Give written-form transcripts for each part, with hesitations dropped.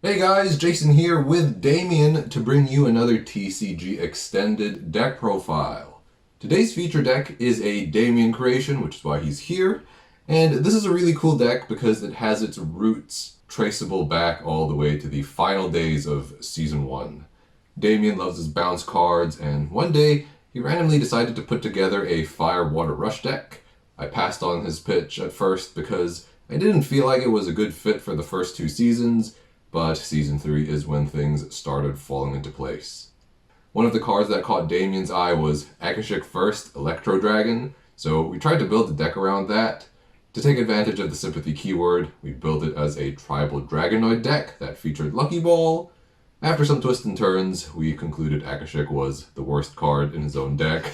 Hey guys, Jason here with Damien to bring you another TCG extended deck profile. Today's feature deck is a Damien creation, which is why he's here, and this is a really cool deck because it has its roots traceable back all the way to the final days of Season 1. Damien loves his bounce cards, and one day he randomly decided to put together a Fire Water Rush deck. I passed on his pitch at first because I didn't feel like it was a good fit for the first two seasons, but Season 3 is when things started falling into place. One of the cards that caught Damien's eye was Akashic First Electro Dragon, so we tried to build a deck around that. To take advantage of the sympathy keyword, we built it as a tribal Dragonoid deck that featured Lucky Ball. After some twists and turns, we concluded Akashic was the worst card in his own deck,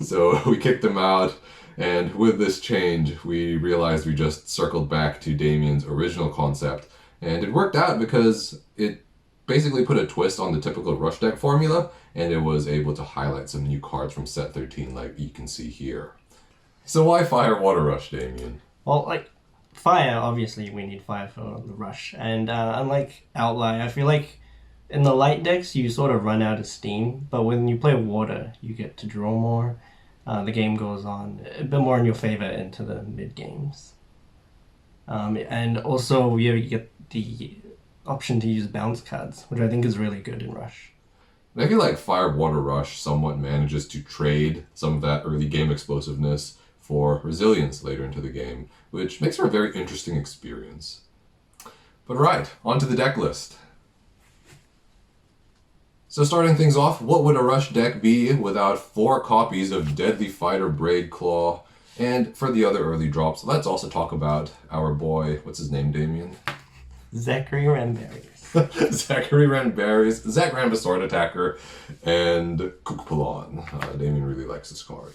so we kicked him out. And with this change, we realized we just circled back to Damien's original concept. And it worked out because it basically put a twist on the typical rush deck formula, and it was able to highlight some new cards from set 13 like you can see here. So why Fire Water Rush, Damien? Well, fire, obviously we need fire for the rush. And unlike Outlier, I feel like in the light decks you sort of run out of steam, but when you play water, you get to draw more. The game goes on a bit more in your favor into the mid-games. And also you get the option to use bounce cards, which I think is really good in Rush. And I feel like Fire Water Rush somewhat manages to trade some of that early game explosiveness for resilience later into the game, which makes for a very interesting experience. But right, onto the deck list. So starting things off, what would a Rush deck be without 4 copies of Deadly Fighter Braid Claw? And for the other early drops, let's also talk about our boy, what's his name, Damien? Zachary Ramberries. Zachary Ramberries, Zach Ramba Sword Attacker, and Kukpalon. Damien really likes this card.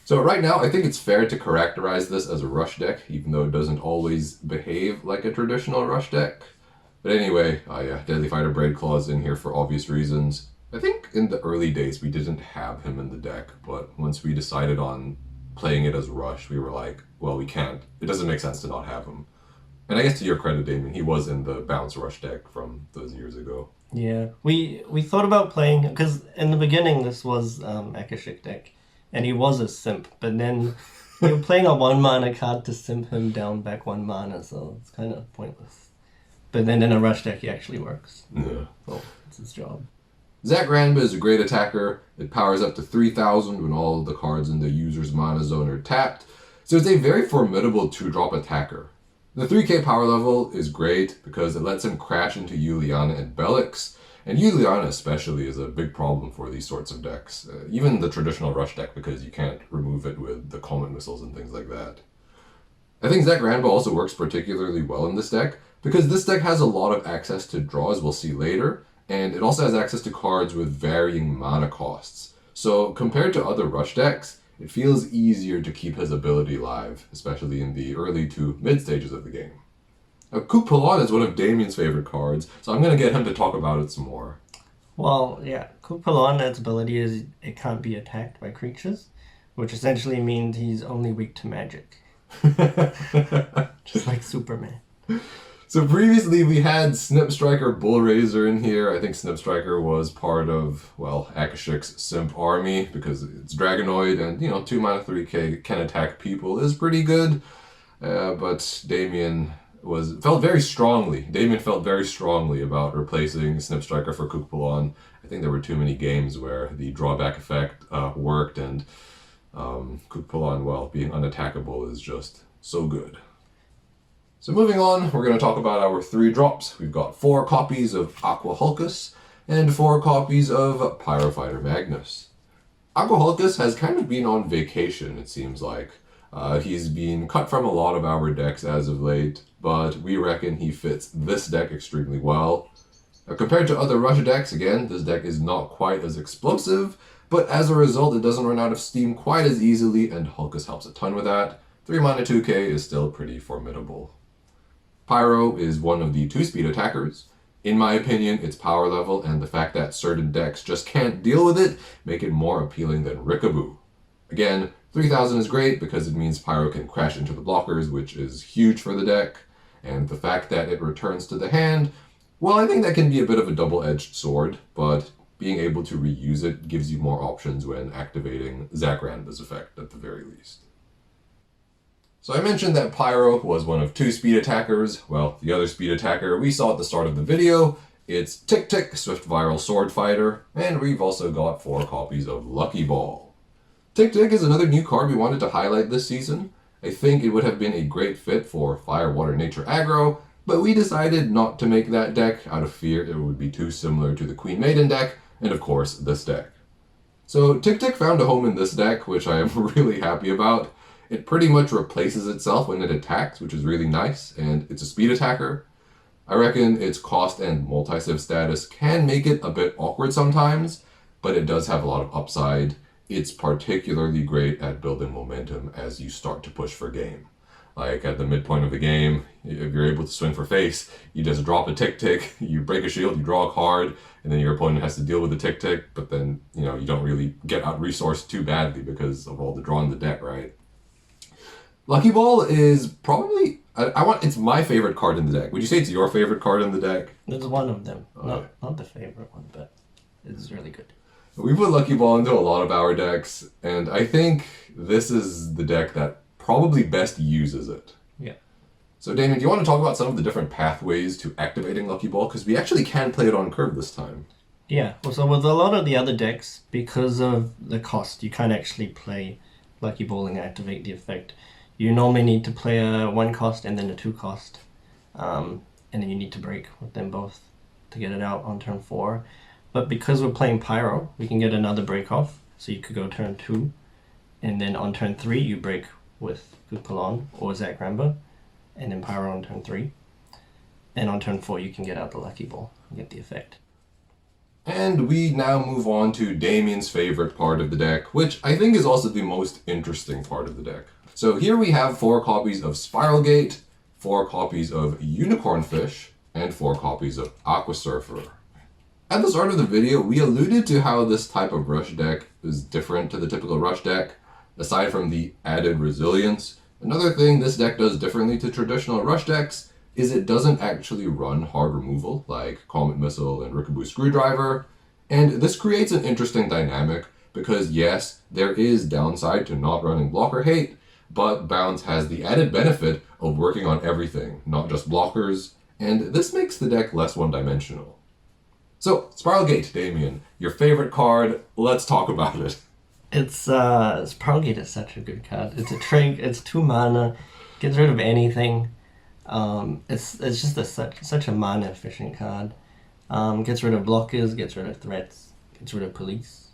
So right now, I think it's fair to characterize this as a Rush deck, even though it doesn't always behave like a traditional Rush deck. But anyway, Deadly Fighter Braid Claw is in here for obvious reasons. I think in the early days we didn't have him in the deck, but once we decided on playing it as Rush, we were like, well, we can't. It doesn't make sense to not have him. And I guess to your credit, Damien, he was in the Bounce Rush deck from those years ago. Yeah, we thought about playing, because in the beginning this was Akashic deck, and he was a simp, but then you were playing a 1 mana card to simp him down back 1 mana, so it's kind of pointless. But then in a Rush deck he actually works. Yeah. Well, it's his job. Zach Ramba is a great attacker. It powers up to 3,000 when all of the cards in the user's mana zone are tapped. So it's a very formidable 2-drop attacker. The 3k power level is great because it lets him crash into Juliana and Bellix, and Juliana especially is a big problem for these sorts of decks. Even the traditional Rush deck, because you can't remove it with the Comet Missiles and things like that. I think Zach Ramba also works particularly well in this deck, because this deck has a lot of access to draw, as we'll see later, and it also has access to cards with varying mana costs. So compared to other Rush decks, it feels easier to keep his ability live, especially in the early to mid stages of the game. Now, Kukpalon is one of Damien's favorite cards, so I'm going to get him to talk about it some more. Well, yeah, Kukpalon, its ability is it can't be attacked by creatures, which essentially means he's only weak to magic. Just like Superman. So previously we had Snip Striker Bullraiser in here. I think Snip Striker was part of, well, Akashic's Simp army because it's Dragonoid and, 2 mana 3k can attack people is pretty good. But Damien felt very strongly about replacing Snip Striker for Kukpalon. I think there were too many games where the drawback effect worked, and Kukpalon, well, being unattackable is just so good. So moving on, we're going to talk about our 3 drops. We've got 4 copies of Aqua Hulkus and 4 copies of Pyrofighter Magnus. Aqua Hulkus has kind of been on vacation, it seems like. He's been cut from a lot of our decks as of late, but we reckon he fits this deck extremely well. Compared to other Rush decks, again, this deck is not quite as explosive, but as a result, it doesn't run out of steam quite as easily, and Hulkus helps a ton with that. 3 mana 2k is still pretty formidable. Pyro is one of the 2-speed attackers. In my opinion, its power level and the fact that certain decks just can't deal with it make it more appealing than Rikaboo. Again, 3,000 is great because it means Pyro can crash into the blockers, which is huge for the deck, and the fact that it returns to the hand Well, I think that can be a bit of a double-edged sword, but being able to reuse it gives you more options when activating Zach Ranba's effect, at the very least. So I mentioned that Pyro was one of 2 speed attackers. Well, the other speed attacker we saw at the start of the video, it's Tick Tick, Swift Viral Sword Fighter, and we've also got 4 copies of Lucky Ball. Tick Tick is another new card we wanted to highlight this season. I think it would have been a great fit for Fire, Water, Nature aggro, but we decided not to make that deck out of fear it would be too similar to the Queen Maiden deck, and of course, this deck. So Tick Tick found a home in this deck, which I am really happy about. It pretty much replaces itself when it attacks, which is really nice, and it's a speed attacker. I reckon its cost and multi-civ status can make it a bit awkward sometimes, but it does have a lot of upside. It's particularly great at building momentum as you start to push for game. Like at the midpoint of the game, if you're able to swing for face, you just drop a Tick Tick, you break a shield, you draw a card, and then your opponent has to deal with the Tick Tick, but then, you don't really get out-resourced too badly because of all the draw in the deck, right? Lucky Ball is probably, it's my favorite card in the deck. Would you say it's your favorite card in the deck? It's one of them. Not the favorite one, but it's really good. We put Lucky Ball into a lot of our decks, and I think this is the deck that probably best uses it. Yeah. So Damien, do you want to talk about some of the different pathways to activating Lucky Ball? Because we actually can play it on curve this time. Yeah, so with a lot of the other decks, because of the cost, you can't actually play Lucky Ball and activate the effect. You normally need to play a 1 cost and then a 2 cost. And then you need to break with them both to get it out on turn 4. But because we're playing Pyro, we can get another break off. So you could go turn 2, and then on turn 3 you break with Gupalon or Zach Ranba, and then Pyro on turn 3. And on turn 4 you can get out the Lucky Ball and get the effect. And we now move on to Damien's favorite part of the deck, which I think is also the most interesting part of the deck. So here we have 4 copies of Spiral Gate, 4 copies of Unicorn Fish, and 4 copies of Aqua Surfer. At the start of the video, we alluded to how this type of rush deck is different to the typical rush deck. Aside from the added resilience, another thing this deck does differently to traditional rush decks is it doesn't actually run hard removal like Comet Missile and Rickabout Screwdriver, and this creates an interesting dynamic because yes, there is downside to not running Blocker Hate, but Bounce has the added benefit of working on everything, not just blockers, and this makes the deck less one-dimensional. So, Spiral Gate, Damien, your favorite card, let's talk about it. Spiral Gate is such a good card. It's a trig, it's 2 mana, gets rid of anything. It's just such a mana efficient card. Gets rid of blockers, gets rid of threats, gets rid of police.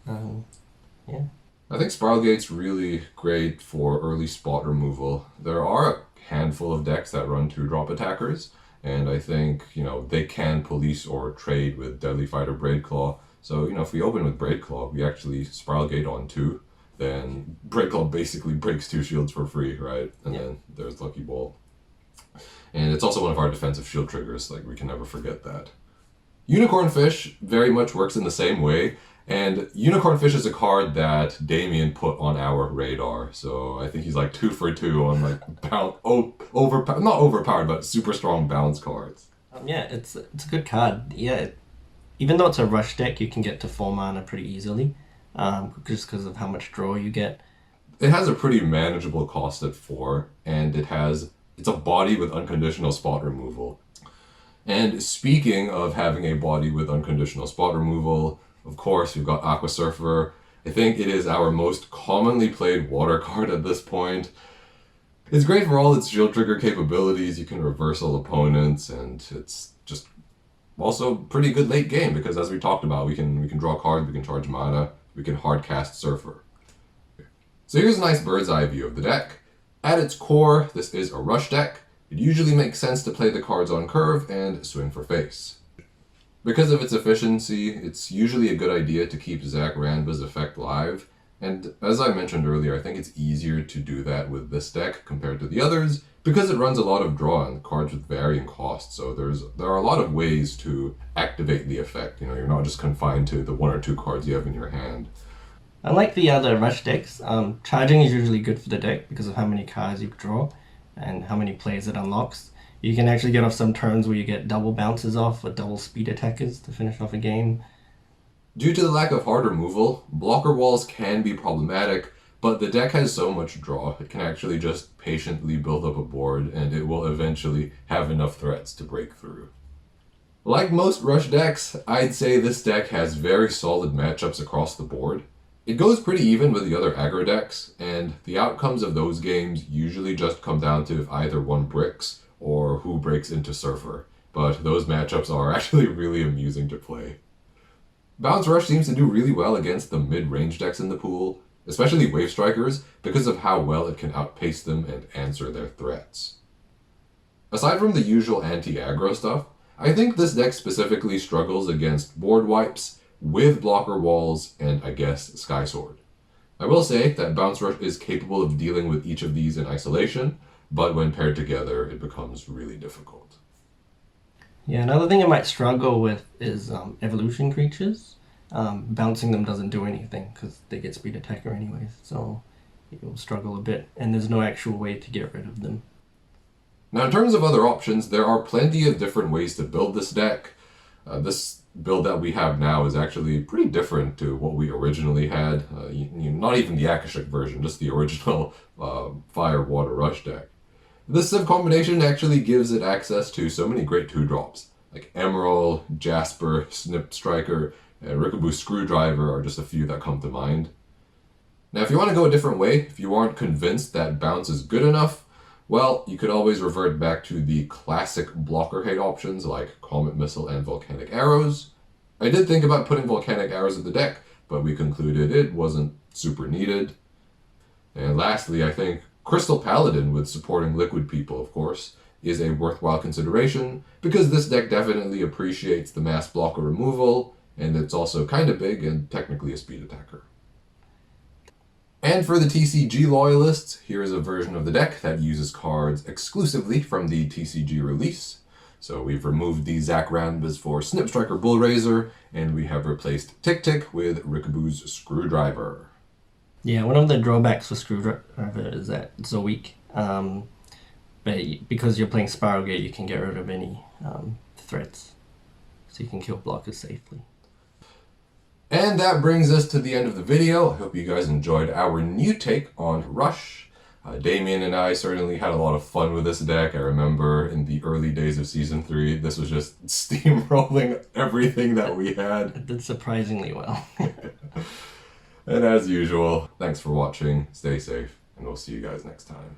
Yeah. I think Spiral Gate's really great for early spot removal. There are a handful of decks that run 2-drop attackers, and I think, they can police or trade with Deadly Fighter Braidclaw. So, if we open with Braidclaw, we actually Spiral Gate on 2, then Braidclaw basically breaks 2 shields for free, right? And then there's Lucky Ball. And it's also one of our defensive shield triggers, like we can never forget that. Unicorn Fish very much works in the same way, and Unicorn Fish is a card that Damien put on our radar. So I think he's like 2 for 2 on like not overpowered, but super strong bounce cards. Yeah, it's a good card. Yeah, even though it's a rush deck, you can get to 4 mana pretty easily, just because of how much draw you get. It has a pretty manageable cost at 4, and it's a body with unconditional spot removal. And speaking of having a body with unconditional spot removal, of course, we've got Aqua Surfer. I think it is our most commonly played water card at this point. It's great for all its shield trigger capabilities. You can reversal opponents, and it's just also pretty good late game because, as we talked about, we can draw cards, we can charge mana, we can hard cast Surfer. So here's a nice bird's eye view of the deck. At its core, this is a rush deck. It usually makes sense to play the cards on curve and swing for face. Because of its efficiency, it's usually a good idea to keep Zach Ranba's effect live, and as I mentioned earlier, I think it's easier to do that with this deck compared to the others because it runs a lot of draw and cards with varying costs, so there are a lot of ways to activate the effect. You're not just confined to the 1 or 2 cards you have in your hand. Unlike the other rush decks, charging is usually good for the deck because of how many cards you draw and how many plays it unlocks. You can actually get off some turns where you get double bounces off or double speed attackers to finish off a game. Due to the lack of hard removal, blocker walls can be problematic, but the deck has so much draw, it can actually just patiently build up a board and it will eventually have enough threats to break through. Like most Rush decks, I'd say this deck has very solid matchups across the board. It goes pretty even with the other aggro decks, and the outcomes of those games usually just come down to if either one bricks or who breaks into Surfer, but those matchups are actually really amusing to play. Bounce Rush seems to do really well against the mid-range decks in the pool, especially Wave Strikers, because of how well it can outpace them and answer their threats. Aside from the usual anti-aggro stuff, I think this deck specifically struggles against board wipes, with blocker walls, and I guess Sky Sword. I will say that Bounce Rush is capable of dealing with each of these in isolation, but when paired together, it becomes really difficult. Yeah, another thing it might struggle with is evolution creatures. Bouncing them doesn't do anything because they get speed attacker anyways, so you'll struggle a bit, and there's no actual way to get rid of them. Now in terms of other options, there are plenty of different ways to build this deck. This build that we have now is actually pretty different to what we originally had. Not even the Akashic version, just the original Fire Water Rush deck. This Civ combination actually gives it access to so many great 2-drops, like Emerald, Jasper, Snip Striker, and Rikaboo Screwdriver are just a few that come to mind. Now if you want to go a different way, if you aren't convinced that Bounce is good enough, well, you could always revert back to the classic blocker hate options like Comet Missile and Volcanic Arrows. I did think about putting Volcanic Arrows in the deck, but we concluded it wasn't super needed. And lastly, I think Crystal Paladin with supporting Liquid People, of course, is a worthwhile consideration because this deck definitely appreciates the mass blocker removal, and it's also kind of big and technically a speed attacker. And for the TCG loyalists, here is a version of the deck that uses cards exclusively from the TCG release. So we've removed the Zac Ranbas for Snip Striker Bullraiser, and we have replaced Tick Tick with Rikaboo's Screwdriver. Yeah, one of the drawbacks for Screwdriver is that it's so weak. But because you're playing Spiral Gate, you can get rid of any threats. So you can kill blockers safely. And that brings us to the end of the video. I hope you guys enjoyed our new take on Rush. Damien and I certainly had a lot of fun with this deck. I remember in the early days of Season 3, this was just steamrolling everything that we had. It did surprisingly well. And as usual, thanks for watching, stay safe, and we'll see you guys next time.